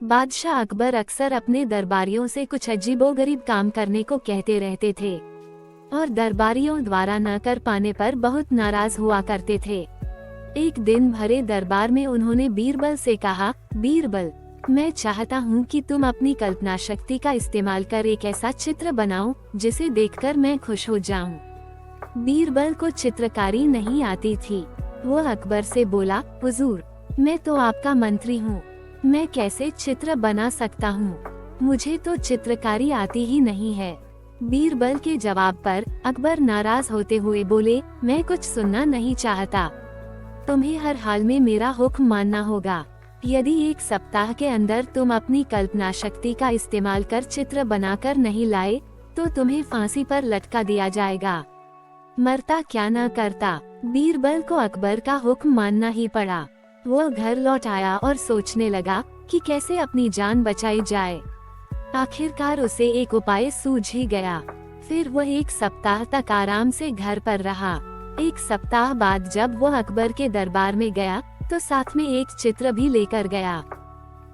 बादशाह अकबर अक्सर अपने दरबारियों से कुछ अजीबोगरीब काम करने को कहते रहते थे और दरबारियों द्वारा न कर पाने पर बहुत नाराज हुआ करते थे। एक दिन भरे दरबार में उन्होंने बीरबल से कहा, बीरबल, मैं चाहता हूँ कि तुम अपनी कल्पना शक्ति का इस्तेमाल कर एक ऐसा चित्र बनाओ जिसे देखकर मैं खुश हो जाऊं। बीरबल को चित्रकारी नहीं आती थी। वो अकबर से बोला, हुजूर, मैं तो आपका मंत्री हूँ, मैं कैसे चित्र बना सकता हूँ, मुझे तो चित्रकारी आती ही नहीं है। बीरबल के जवाब पर अकबर नाराज होते हुए बोले, मैं कुछ सुनना नहीं चाहता, तुम्हें हर हाल में मेरा हुक्म मानना होगा। यदि एक सप्ताह के अंदर तुम अपनी कल्पना शक्ति का इस्तेमाल कर चित्र बनाकर नहीं लाए तो तुम्हें फांसी पर लटका दिया जाएगा, मरता क्या न करता। बीरबल को अकबर का हुक्म मानना ही पड़ा। वो घर लौट आया और सोचने लगा कि कैसे अपनी जान बचाई जाए। आखिरकार उसे एक उपाय सूझ ही गया। फिर वह एक सप्ताह तक आराम से घर पर रहा। एक सप्ताह बाद जब वह अकबर के दरबार में गया तो साथ में एक चित्र भी लेकर गया।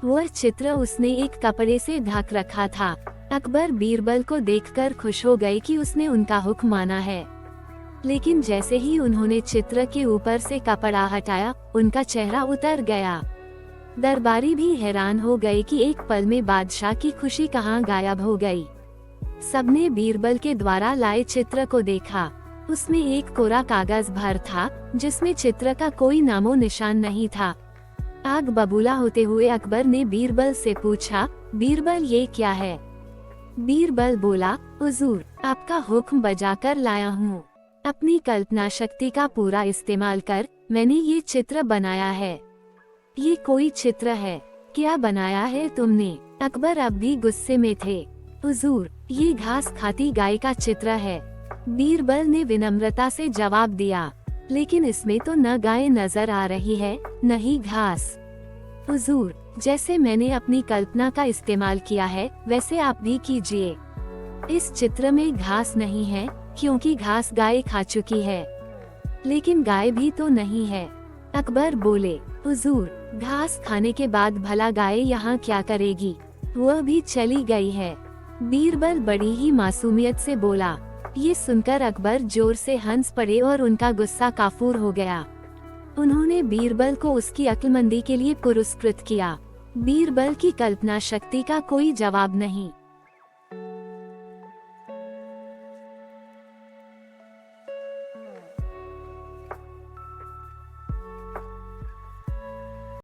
वह चित्र उसने एक कपड़े से ढक रखा था। अकबर बीरबल को देखकर खुश हो गए कि उसने उनका हुक्म माना है। लेकिन जैसे ही उन्होंने चित्र के ऊपर से कपड़ा हटाया, उनका चेहरा उतर गया। दरबारी भी हैरान हो गए कि एक पल में बादशाह की खुशी कहाँ गायब हो गई। सबने बीरबल के द्वारा लाए चित्र को देखा। उसमें एक कोरा कागज भर था जिसमें चित्र का कोई नामो निशान नहीं था। आग बबूला होते हुए अकबर ने बीरबल से पूछा, बीरबल, ये क्या है? बीरबल बोला, हुजूर, आपका हुक्म बजाकर लाया हूँ। अपनी कल्पना शक्ति का पूरा इस्तेमाल कर मैंने ये चित्र बनाया है। ये कोई चित्र है? क्या बनाया है तुमने? अकबर अब भी गुस्से में थे। हुजूर, ये घास खाती गाय का चित्र है। बीरबल ने विनम्रता से जवाब दिया, लेकिन इसमें तो न गाय नजर आ रही है न ही घास। हुजूर, जैसे मैंने अपनी कल्पना का इस्तेमाल किया है वैसे आप भी कीजिए। इस चित्र में घास नहीं है क्योंकि घास गाय खा चुकी है, लेकिन गाय भी तो नहीं है। अकबर बोले, हुजूर, घास खाने के बाद भला गाय यहाँ क्या करेगी? वह भी चली गई है। बीरबल बड़ी ही मासूमियत से बोला। ये सुनकर अकबर जोर से हंस पड़े और उनका गुस्सा काफूर हो गया। उन्होंने बीरबल को उसकी अक्लमंदी के लिए पुरस्कृत किया। बीरबल की कल्पना शक्ति का कोई जवाब नहीं।